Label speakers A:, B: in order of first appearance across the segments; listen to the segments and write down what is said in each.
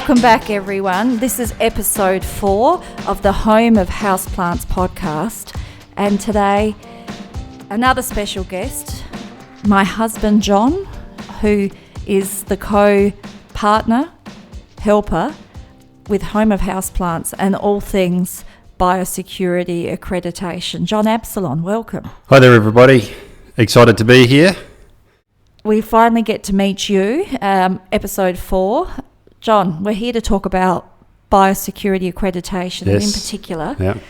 A: Welcome back, everyone. This is episode 4 of the Home of Houseplants podcast. And today, another special guest, my husband, John, who is the co-partner, helper with Home of Houseplants and all things biosecurity accreditation. John Absolon, welcome.
B: Hi there, everybody. Excited to be here.
A: We finally get to meet you, episode 4. John, we're here to talk about biosecurity accreditation, and in particular,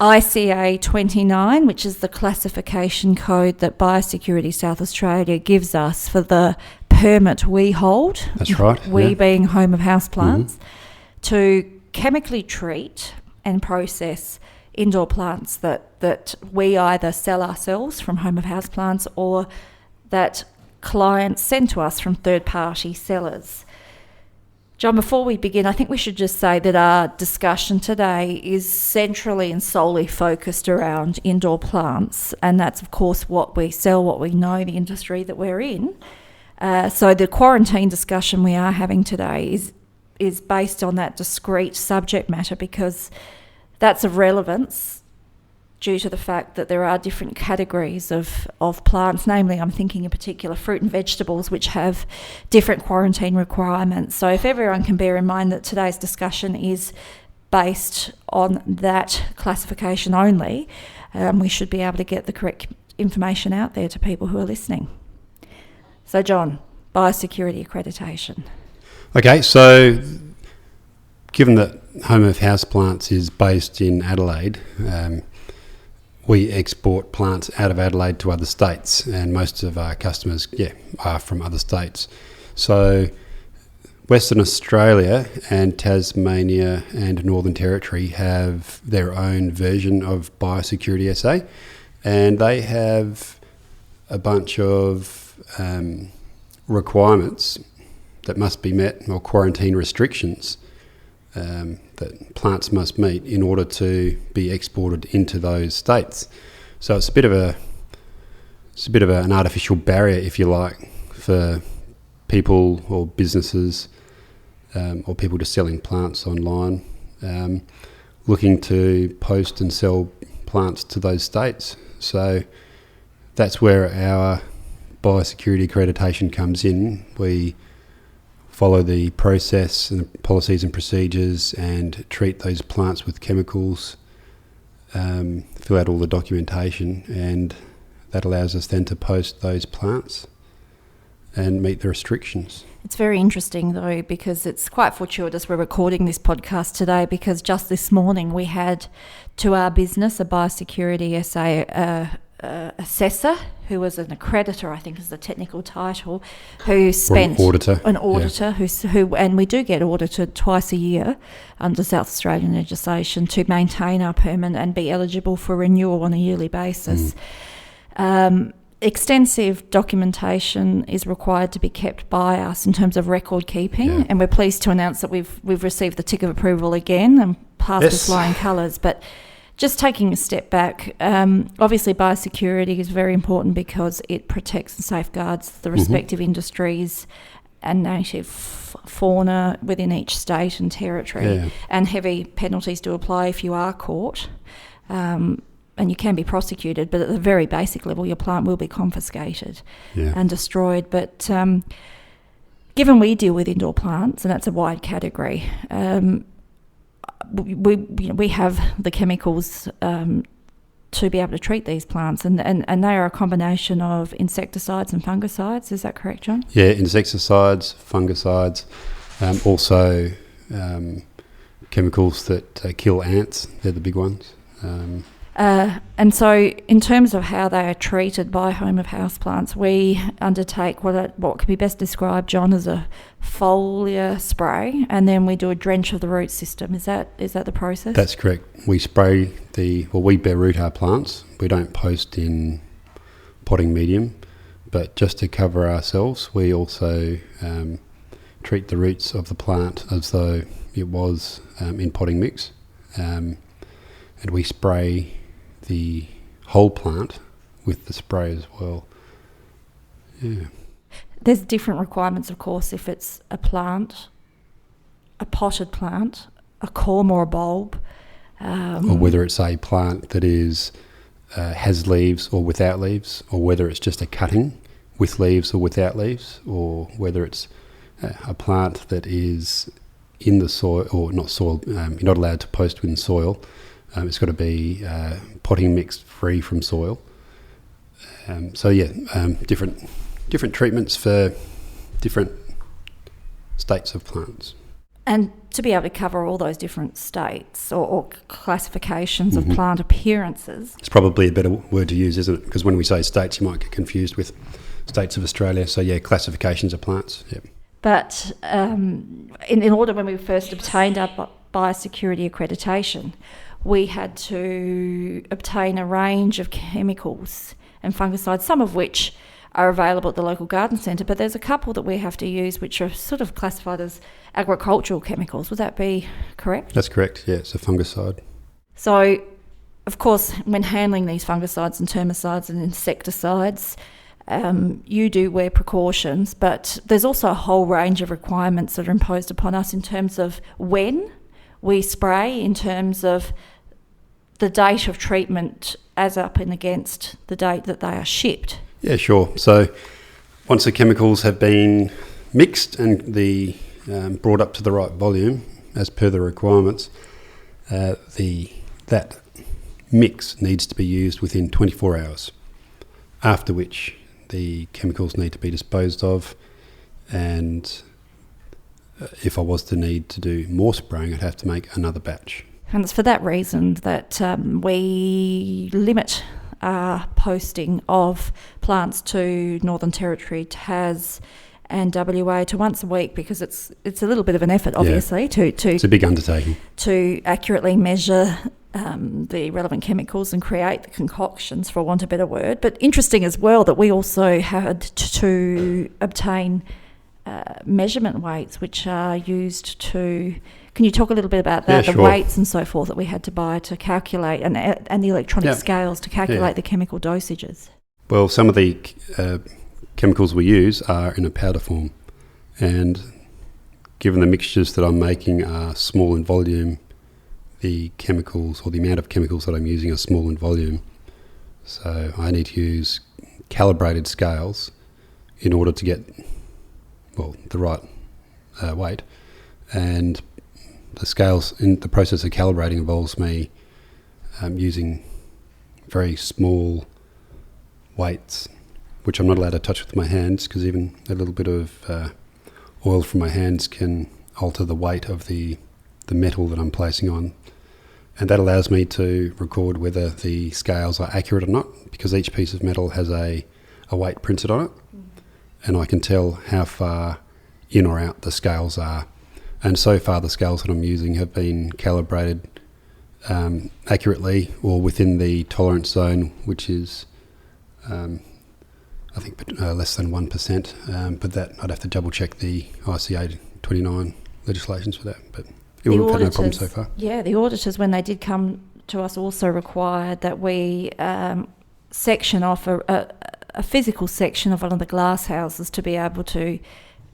A: ICA 29, which is the classification code that Biosecurity South Australia gives us for the permit we hold.
B: That's right.
A: We being Home of Houseplants, to chemically treat and process indoor plants that we either sell ourselves from Home of Houseplants or that clients send to us from third-party sellers. John, before we begin, I think we should just say that our discussion today is centrally and solely focused around indoor plants, and that's, of course, what we sell, what we know, the industry that we're in. So the quarantine discussion we are having today is based on that discrete subject matter because that's of relevance due to the fact that there are different categories of plants, namely I'm thinking in particular fruit and vegetables, which have different quarantine requirements. So if everyone can bear in mind that today's discussion is based on that classification only, we should be able to get the correct information out there to people who are listening. So John, biosecurity accreditation.
B: Okay, so given that Home of Houseplants is based in Adelaide, we export plants out of Adelaide to other states, and most of our customers, are from other states. So Western Australia and Tasmania and Northern Territory have their own version of Biosecurity SA, and they have a bunch of requirements that must be met, or quarantine restrictions that plants must meet in order to be exported into those states. So it's a bit of an artificial barrier, if you like, for people or businesses or people just selling plants online, looking to post and sell plants to those states. So that's where our biosecurity accreditation comes in. We follow the process and the policies and procedures and treat those plants with chemicals, fill out all the documentation, and that allows us then to post those plants and meet the restrictions. It's
A: very interesting though, because it's quite fortuitous we're recording this podcast today, because just this morning we had to our business a biosecurity SA assessor, who was an accreditor, I think is the technical title, who spent an auditor who and we do get audited twice a year under South Australian legislation to maintain our permit and be eligible for renewal on a yearly basis. Extensive documentation is required to be kept by us in terms of record keeping, and we're pleased to announce that we've received the tick of approval again and passed with flying colours. But just taking a step back, obviously biosecurity is very important because it protects and safeguards the respective industries and native fauna within each state and territory. And heavy penalties do apply if you are caught, and you can be prosecuted, but at the very basic level your plant will be confiscated and destroyed. But given we deal with indoor plants, and that's a wide category, we have the chemicals to be able to treat these plants, and they are a combination of insecticides and fungicides. Is that correct, John? Yeah,
B: insecticides, fungicides, also chemicals that kill ants. They're the big ones.
A: And so in terms of how they are treated by Home of Houseplants, we undertake what can be best described, John, as a foliar spray, and then we do a drench of the root system. Is that the process?
B: That's correct. We spray we bare root our plants. We don't post in potting medium, but just to cover ourselves, we also treat the roots of the plant as though it was in potting mix, and we spray the whole plant with the spray as well.
A: There's different requirements, of course, if it's a plant a potted plant, a corm or a bulb.
B: Or whether it's a plant that is has leaves or without leaves, or whether it's just a cutting with leaves or without leaves, or whether it's a plant that is in the soil or not soil. You're not allowed to post within soil. It's got to be potting mix free from soil. Different treatments for different states of plants.
A: And to be able to cover all those different states or classifications of plant appearances.
B: It's probably a better word to use, isn't it? Because when we say states, you might get confused with states of Australia. So, classifications of plants. Yeah.
A: But in order, when we first obtained our biosecurity accreditation, we had to obtain a range of chemicals and fungicides, some of which are available at the local garden centre, but there's a couple that we have to use which are sort of classified as agricultural chemicals. Would that be correct?
B: That's correct, yeah, it's a fungicide.
A: So, of course, when handling these fungicides and termicides and insecticides, you do wear precautions, but there's also a whole range of requirements that are imposed upon us in terms of when we spray, in terms of the date of treatment as up and against the date that they are shipped.
B: Yeah, sure. So once the chemicals have been mixed and brought up to the right volume as per the requirements, that mix needs to be used within 24 hours, after which the chemicals need to be disposed of, and if I was to need to do more spraying, I'd have to make another batch.
A: And it's for that reason that we limit our posting of plants to Northern Territory, Tas and WA to once a week, because it's a little bit of an effort, obviously, to
B: it's a big undertaking
A: to accurately measure the relevant chemicals and create the concoctions, for want of a better word. But interesting as well that we also had to obtain measurement weights, which are used to... Can you talk a little bit about that, the weights and so forth that we had to buy to calculate, and the electronic scales to calculate the chemical dosages?
B: Well, some of the chemicals we use are in a powder form, and given the mixtures that I'm making are small in volume, the chemicals or the amount of chemicals that I'm using are small in volume. So I need to use calibrated scales in order to get, the right weight. And the scales, in the process of calibrating, involves me using very small weights, which I'm not allowed to touch with my hands, because even a little bit of oil from my hands can alter the weight of the metal that I'm placing on. And that allows me to record whether the scales are accurate or not, because each piece of metal has a weight printed on it, and I can tell how far in or out the scales are. And so far the scales that I'm using have been calibrated accurately or within the tolerance zone, which is I think less than 1%, but that I'd have to double check the ICA 29 legislations for that, but we've had no problem so far.
A: Yeah, the auditors, when they did come to us, also required that we section off a physical section of one of the glass houses to be able to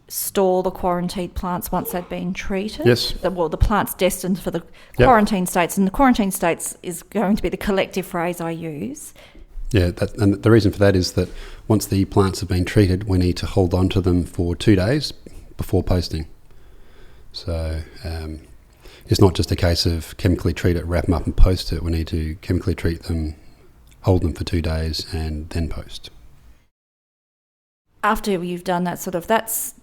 A: store the quarantined plants once they've been treated.
B: Yes.
A: The plants destined for the quarantine states, and the quarantine states is going to be the collective phrase I use.
B: Yeah, and the reason for that is that once the plants have been treated, we need to hold on to them for 2 days before posting. So it's not just a case of chemically treat it, wrap them up and post it. We need to chemically treat them, hold them for 2 days, and then post.
A: After you've done that, that's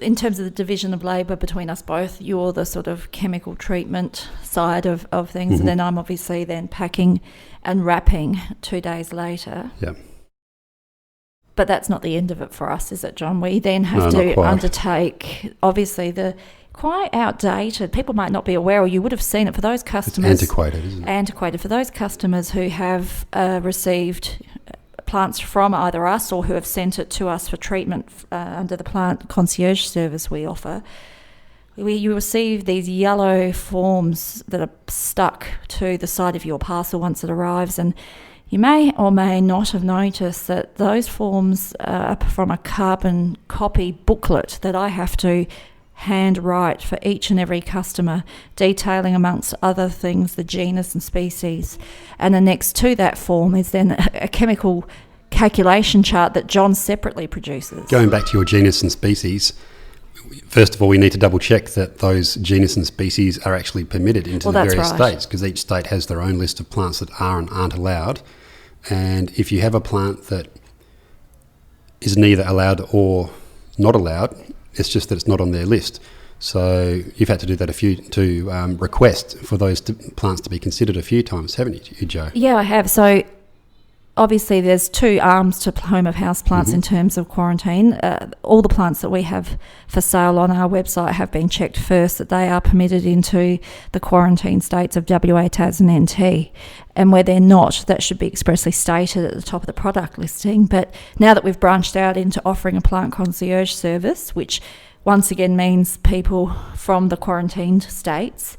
A: in terms of the division of labour between us both. You're the sort of chemical treatment side of things, and then I'm obviously then packing and wrapping 2 days later.
B: Yeah.
A: But that's not the end of it for us, is it, John? We then have to undertake, obviously, the quite outdated, people might not be aware, or you would have seen it for those customers.
B: It's antiquated, isn't it?
A: Antiquated. For those customers who have received plants from either us or who have sent it to us for treatment under the plant concierge service we offer, you receive these yellow forms that are stuck to the side of your parcel once it arrives, and you may or may not have noticed that those forms are from a carbon copy booklet that I have to handwrite for each and every customer, detailing amongst other things the genus and species. And annexed to that form is then a chemical calculation chart that John separately produces.
B: Going back to your genus and species, first of all, we need to double check that those genus and species are actually permitted into the various states, because each state has their own list of plants that are and aren't allowed. And if you have a plant that is neither allowed or not allowed, it's just that it's not on their list. So you've had to do that request for those plants to be considered a few times, haven't you, Jo?
A: Yeah, I have. So obviously there's two arms to Home of Houseplants in terms of quarantine. All the plants that we have for sale on our website have been checked first that they are permitted into the quarantine states of WA, Tas and NT. And where they're not, that should be expressly stated at the top of the product listing. But now that we've branched out into offering a plant concierge service, which once again means people from the quarantined states,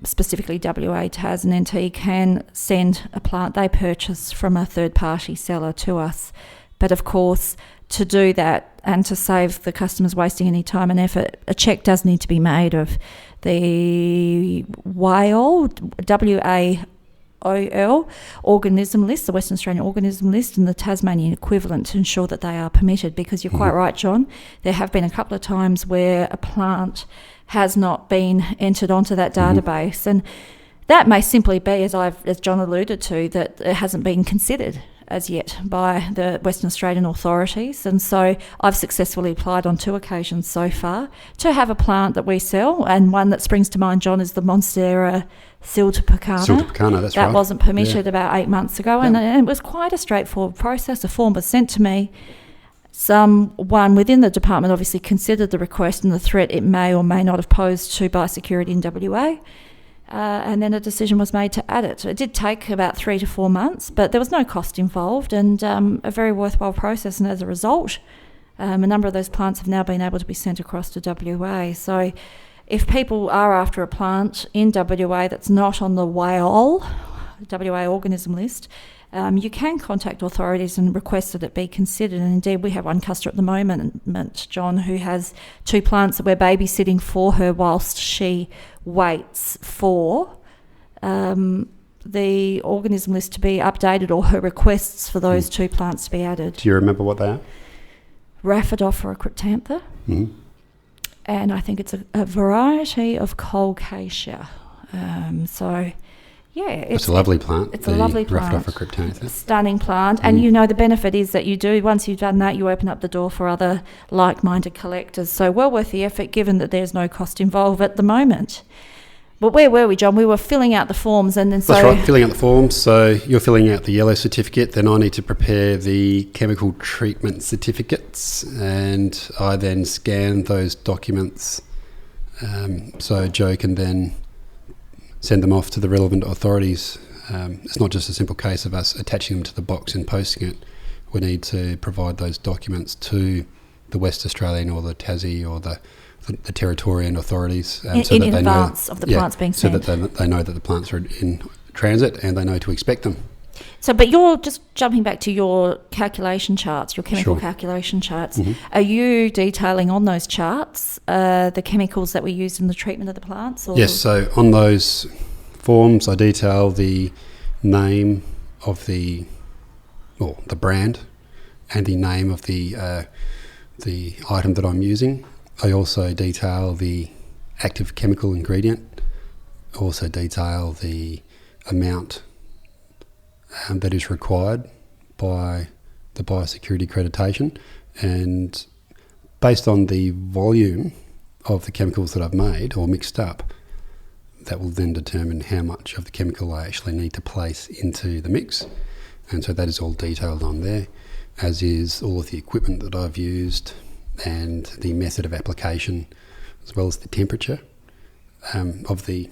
A: specifically WA, Tas and NT, can send a plant they purchase from a third-party seller to us. But of course, to do that and to save the customers wasting any time and effort, a check does need to be made of the WAOL, WAOL organism list, the Western Australian organism list, and the Tasmanian equivalent to ensure that they are permitted, because you're quite right, John. There have been a couple of times where a plant has not been entered onto that database, and that may simply be, as John alluded to, that it hasn't been considered as yet by the Western Australian authorities. And so I've successfully applied on 2 occasions so far to have a plant that we sell, and one that springs to mind, John, is the Monstera siltepecana.
B: Siltepecana, that's right.
A: That wasn't permitted about 8 months ago, and it was quite a straightforward process. A form was sent to me. Someone within the department obviously considered the request and the threat it may or may not have posed to biosecurity in WA, and then a decision was made to add it. It did take about 3 to 4 months, but there was no cost involved, and a very worthwhile process. And as a result, a number of those plants have now been able to be sent across to WA. So if people are after a plant in WA that's not on the WAOL, WA organism list, you can contact authorities and request that it be considered. And indeed, we have one customer at the moment, John, who has 2 plants that we're babysitting for her whilst she waits for the organism list to be updated, or her requests for those 2 plants to be added.
B: Do you remember what they are?
A: Rhaphidophora cryptantha. And I think it's a variety of Colcacia. It's
B: a lovely plant.
A: It's a lovely plant.
B: Rhaphidophora cryptantha.
A: Stunning plant. And the benefit is that once you've done that, you open up the door for other like-minded collectors. So well worth the effort, given that there's no cost involved at the moment. But where were we, John? We were filling out the forms, and then
B: That's right, filling out the forms. So you're filling out the yellow certificate, then I need to prepare the chemical treatment certificates, and I then scan those documents so Jo can then send them off to the relevant authorities. It's not just a simple case of us attaching them to the box and posting it. We need to provide those documents to the West Australian or the Tassie or the Territorian authorities,
A: in advance of the plants being sent.
B: So that they know that the plants are in transit and they know to expect them.
A: So, but you're just jumping back to your calculation charts, your chemical calculation charts. Are you detailing on those charts the chemicals that we used in the treatment of the plants? Or?
B: Yes, so on those forms I detail the name of the brand and the name of the item that I'm using. I also detail the active chemical ingredient. I also detail the amount that is required by the biosecurity accreditation, and based on the volume of the chemicals that I've made or mixed up, that will then determine how much of the chemical I actually need to place into the mix. And so that is all detailed on there, as is all of the equipment that I've used and the method of application, as well as the temperature of the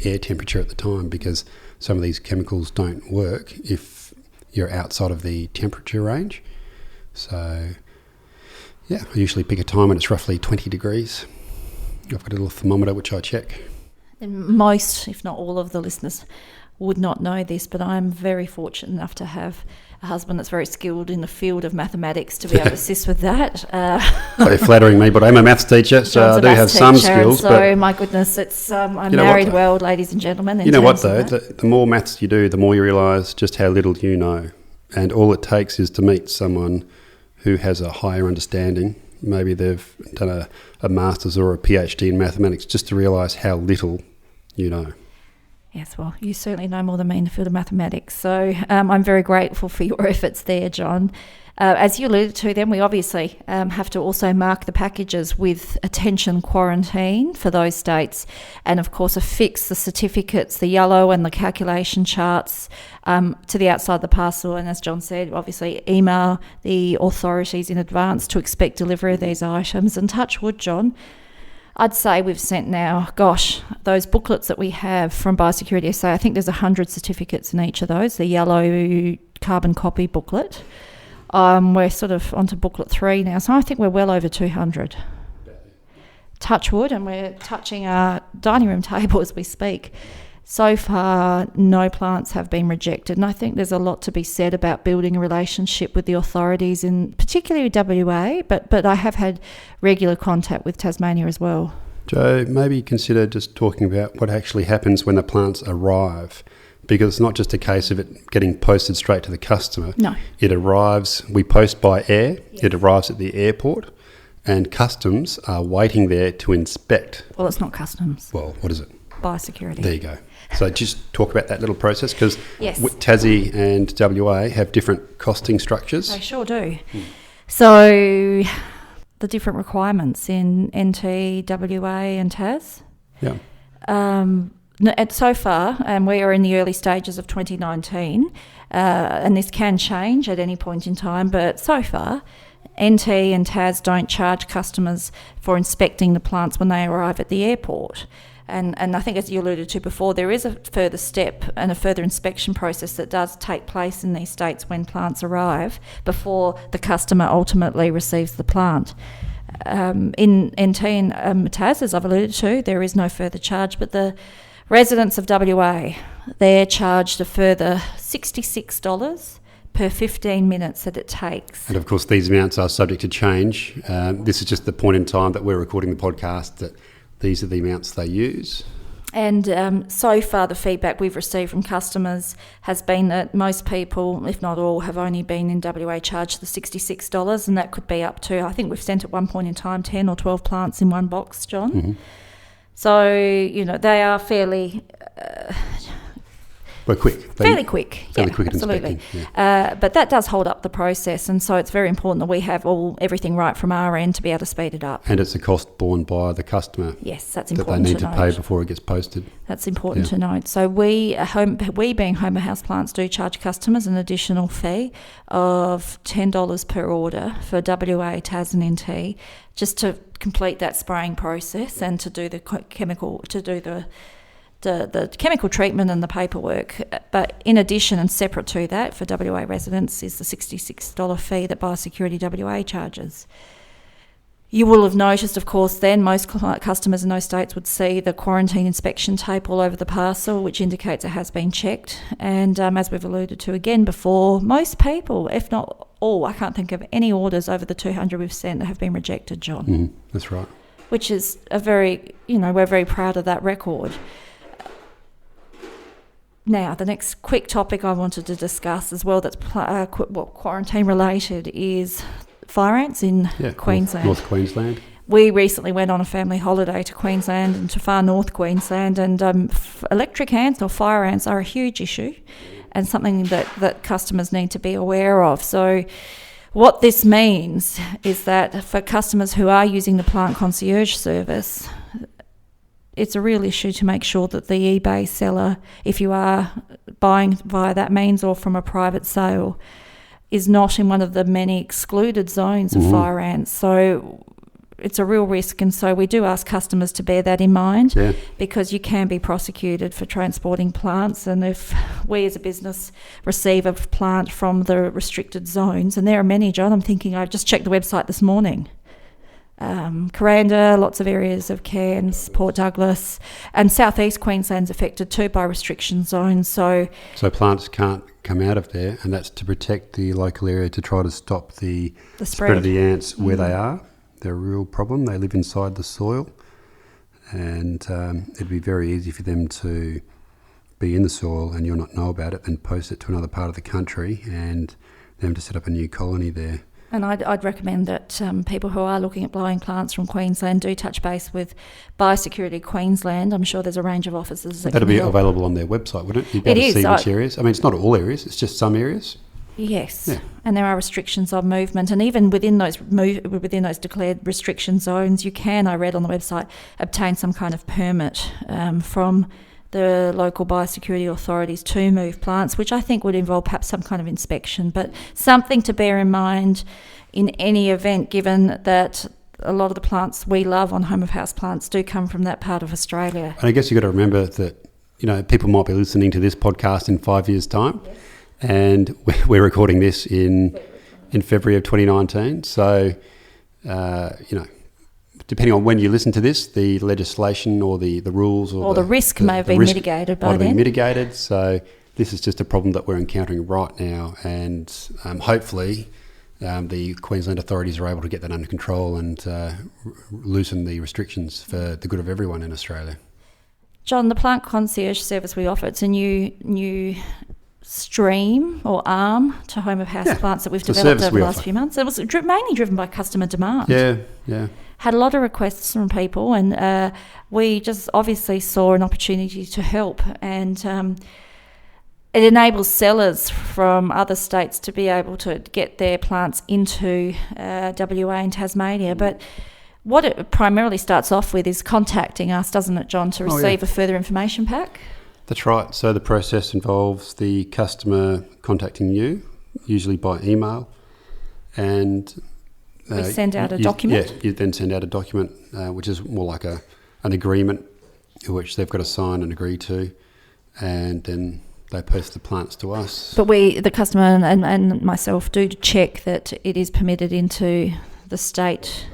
B: air temperature at the time, because some of these chemicals don't work if you're outside of the temperature range. So I usually pick a time when it's roughly 20 degrees. I've got a little thermometer which I check.
A: And most, if not all, of the listeners would not know this, but I'm very fortunate enough to have a husband that's very skilled in the field of mathematics to be able to assist with that.
B: You're flattering me, but I'm a maths teacher, so
A: John's
B: I do have some skills.
A: So my goodness, it's I'm married well, ladies and gentlemen.
B: You know what though? The more maths you do, the more you realise just how little you know. And all it takes is to meet someone who has a higher understanding. Maybe they've done a master's or a PhD in mathematics, just to realise how little you know.
A: Yes, well, you certainly know more than me in the field of mathematics. So I'm very grateful for your efforts there, John. As you alluded to, then we obviously have to also mark the packages with attention quarantine for those states, and of course affix the certificates, the yellow and the calculation charts to the outside of the parcel. And as John said, obviously email the authorities in advance to expect delivery of these items. And touch wood, John, I'd say we've sent now, those booklets that we have from Biosecurity SA, I think there's 100 certificates in each of those, the yellow carbon copy booklet. We're sort of onto booklet 3 now, so I think we're well over 200. Touch wood, and we're touching our dining room table as we speak. So far, no plants have been rejected, and I think there's a lot to be said about building a relationship with the authorities, in particularly WA, but I have had regular contact with Tasmania as well.
B: Joe, maybe consider just talking about what actually happens when the plants arrive, because it's not just a case of it getting posted straight to the customer.
A: No.
B: It arrives, we post by air, yes. It arrives at the airport, and customs are waiting there to inspect.
A: Well, it's not customs.
B: Well, what is it?
A: Biosecurity.
B: There you go. So just talk about that little process, because
A: yes.
B: Tassie and WA have different costing structures.
A: They sure do. So the different requirements in NT, WA and Tas.
B: Yeah.
A: So far, and we are in the early stages of 2019, and this can change at any point in time, but so far, NT and Tas don't charge customers for inspecting the plants when they arrive at the airport. And I think, as you alluded to before, there is a further step and a further inspection process that does take place in these states when plants arrive before the customer ultimately receives the plant. In NT and Tas, as I've alluded to, there is no further charge, but the residents of WA, they're charged a further $66 per 15 minutes that it takes.
B: And of course, these amounts are subject to change. This is just the point in time that we're recording the podcast that these are the amounts they use.
A: And so far, the feedback we've received from customers has been that most people, if not all, have only been in WA charged the $66, and that could be up to, I think we've sent at one point in time 10 or 12 plants in one box, John.
B: Mm-hmm.
A: So, they are fairly... Fairly quick at
B: absolutely.
A: Inspecting. Yeah. But that does hold up the process, and so it's very important that we have everything right from our end to be able to speed it up.
B: And it's a cost borne by the customer.
A: Yes, that's important
B: that they need to pay before it gets posted.
A: That's important to note. So we being Home of Houseplants do charge customers an additional fee of $10 per order for WA, Tas and NT, just to complete that spraying process and to do the chemical treatment and the paperwork. But in addition and separate to that, for WA residents, is the $66 fee that Biosecurity WA charges. You will have noticed, of course, then most customers in those states would see the quarantine inspection tape all over the parcel, which indicates it has been checked. And as we've alluded to again before, most people, if not all, I can't think of any orders over the 200 we've sent that have been rejected, John.
B: That's right.
A: Which is we're very proud of that record. Now, the next quick topic I wanted to discuss as well that's quarantine related is fire ants in Queensland.
B: North Queensland.
A: We recently went on a family holiday to Queensland and to far north Queensland, and electric ants or fire ants are a huge issue and something that customers need to be aware of. So what this means is that for customers who are using the plant concierge service, it's a real issue to make sure that the eBay seller, if you are buying via that means or from a private sale, is not in one of the many excluded zones of fire ants. So it's a real risk, and so we do ask customers to bear that in mind, because you can be prosecuted for transporting plants. And if we as a business receive a plant from the restricted zones, and there are many, John, I'm thinking, I just checked the website this morning, Kuranda, lots of areas of Cairns, Port Douglas, and southeast Queensland's affected too by restriction zones. So
B: plants can't come out of there, and that's to protect the local area, to try to stop the spread of the ants where they are. They're a real problem. They live inside the soil, and it'd be very easy for them to be in the soil and you'll not know about it, then post it to another part of the country and them to set up a new colony there.
A: And I'd recommend that people who are looking at blowing plants from Queensland do touch base with Biosecurity Queensland. I'm sure there's a range of officers that
B: that'll
A: can
B: be
A: help.
B: Available on their website, wouldn't it? You'd be able to see which areas. I mean, it's not all areas, it's just some areas.
A: Yes,
B: yeah.
A: And there are restrictions on movement, and even within those declared restriction zones, you can, I read on the website, obtain some kind of permit from the local biosecurity authorities to move plants, which I think would involve perhaps some kind of inspection, but something to bear in mind in any event, given that a lot of the plants we love on Home of Houseplants do come from that part of Australia.
B: And I guess you've got to remember that, you know, people might be listening to this podcast in 5 years' time, yes. And we're recording this in February of 2019. So, you know, depending on when you listen to this, the legislation or the rules or
A: the risk may have been mitigated by then.
B: Might have been mitigated. So this is just a problem that we're encountering right now, and hopefully the Queensland authorities are able to get that under control and loosen the restrictions for the good of everyone in Australia.
A: John, the plant concierge service we offer, it's a new stream or arm to Home of Houseplants that we've developed over the last few months. It was mainly driven by customer demand.
B: Yeah.
A: Had a lot of requests from people, and we just obviously saw an opportunity to help, and it enables sellers from other states to be able to get their plants into WA and Tasmania. But what it primarily starts off with is contacting us, doesn't it, John, to receive a further information pack?
B: That's right. So the process involves the customer contacting you, usually by email, and
A: we send out a document.
B: Yeah, you then send out a document, which is more like an agreement, which they've got to sign and agree to, and then they post the plants to us.
A: But the customer and myself, do check that it is permitted into the state.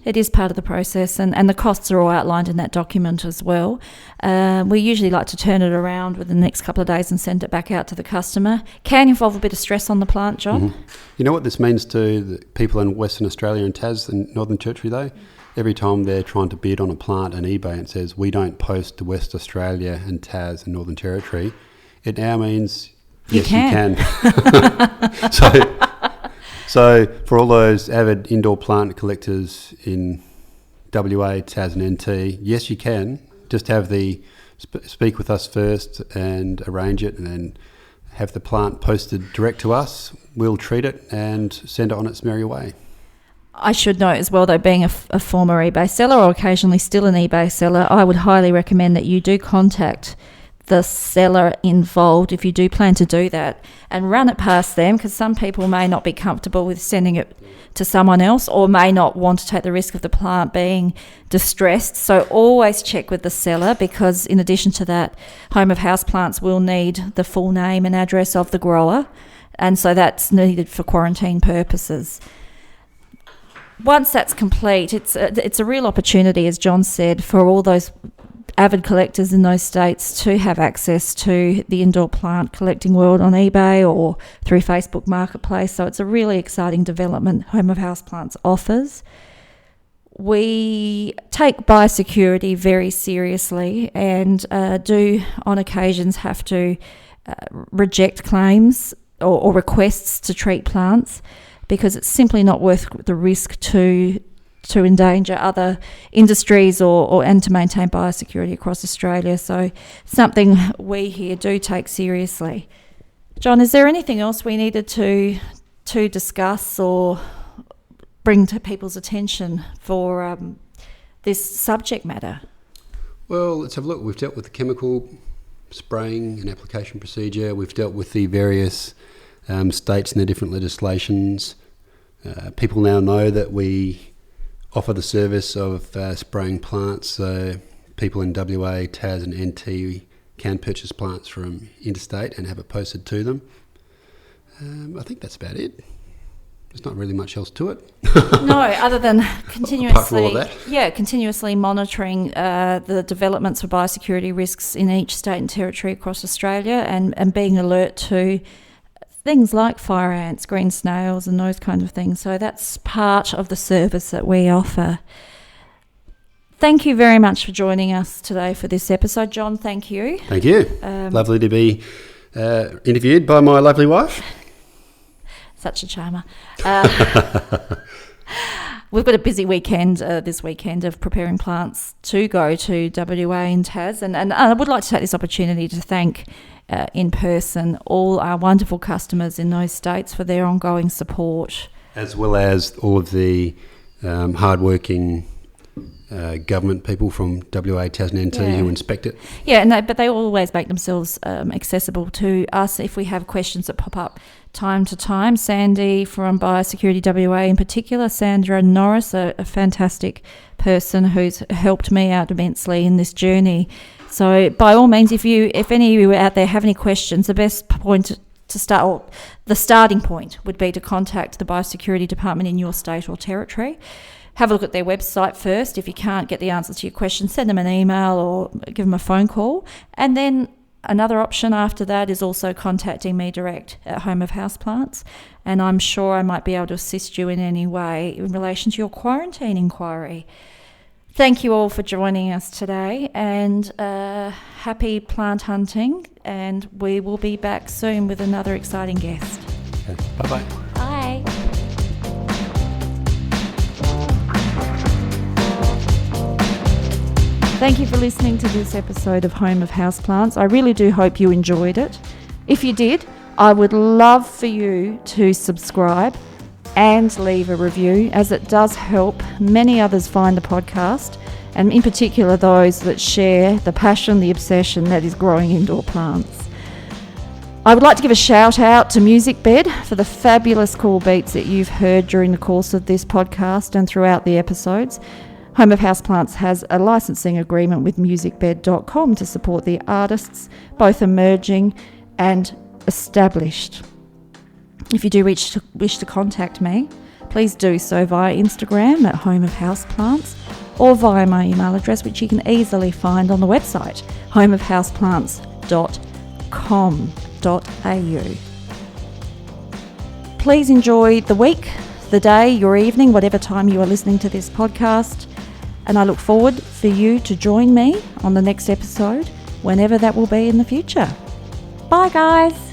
A: It is part of the process, and the costs are all outlined in that document as well. We usually like to turn it around within the next couple of days and send it back out to the customer. Can involve a bit of stress on the plant, John.
B: Mm-hmm. You know what this means to the people in Western Australia and Tas and Northern Territory, though? Every time they're trying to bid on a plant on eBay and it says, we don't post to West Australia and Tas and Northern Territory, it now means, yes, you can. So for all those avid indoor plant collectors in WA, Tas and NT, yes, you can. Just have speak with us first and arrange it, and then have the plant posted direct to us. We'll treat it and send it on its merry way.
A: I should note as well, though, being a former eBay seller, or occasionally still an eBay seller, I would highly recommend that you do contact the seller involved if you do plan to do that, and run it past them, because some people may not be comfortable with sending it to someone else, or may not want to take the risk of the plant being distressed. So always check with the seller, because in addition to that, Home of Houseplants will need the full name and address of the grower, and so that's needed for quarantine purposes. Once that's complete, it's a real opportunity, as John said, for all those avid collectors in those states to have access to the indoor plant collecting world on eBay or through Facebook Marketplace. So it's a really exciting development Home of Houseplants offers. We take biosecurity very seriously, and do on occasions have to reject claims or requests to treat plants, because it's simply not worth the risk to endanger other industries and to maintain biosecurity across Australia. So something we here do take seriously. John, is there anything else we needed to discuss or bring to people's attention for this subject matter?
B: Well, let's have a look. We've dealt with the chemical spraying and application procedure. We've dealt with the various states and their different legislations. People now know that we offer the service of spraying plants, so people in WA, Tas and NT can purchase plants from interstate and have it posted to them. I think that's about it. there's not really much else to it.
A: No, other than
B: Apart from all that.
A: continuously monitoring the developments of biosecurity risks in each state and territory across Australia, and being alert to things like fire ants, green snails, and those kind of things. So that's part of the service that we offer. Thank you very much for joining us today for this episode, John. Thank you.
B: Thank you. Lovely to be interviewed by my lovely wife.
A: Such a charmer. We've got a busy weekend this weekend of preparing plants to go to WA and Tas, and I would like to take this opportunity to thank in person all our wonderful customers in those states for their ongoing support.
B: As well as all of the hard-working government people from WA, Tas and NT who inspect it.
A: Yeah, but they always make themselves accessible to us if we have questions that pop up time to time. Sandy from Biosecurity WA in particular, Sandra Norris, a fantastic person who's helped me out immensely in this journey. So by all means, if any of you out there have any questions, the best point to start, or the starting point would be to contact the Biosecurity Department in your state or territory. Have a look at their website first. If you can't get the answers to your questions, send them an email or give them a phone call. And then another option after that is also contacting me direct at Home of Houseplants, and I'm sure I might be able to assist you in any way in relation to your quarantine inquiry. Thank you all for joining us today, and happy plant hunting, and we will be back soon with another exciting guest.
B: Okay. Bye-bye.
A: Bye. Thank you for listening to this episode of Home of Houseplants. I really do hope you enjoyed it. If you did, I would love for you to subscribe and leave a review, as it does help many others find the podcast, and in particular those that share the passion, the obsession that is growing indoor plants. I would like to give a shout out to Music Bed for the fabulous cool beats that you've heard during the course of this podcast and throughout the episodes. Home of Houseplants has a licensing agreement with musicbed.com to support the artists, both emerging and established. If you do wish to contact me, please do so via Instagram at Home of Houseplants, or via my email address, which you can easily find on the website, homeofhouseplants.com.au. Please enjoy the week, the day, your evening, whatever time you are listening to this podcast. And I look forward for you to join me on the next episode, whenever that will be in the future. Bye, guys.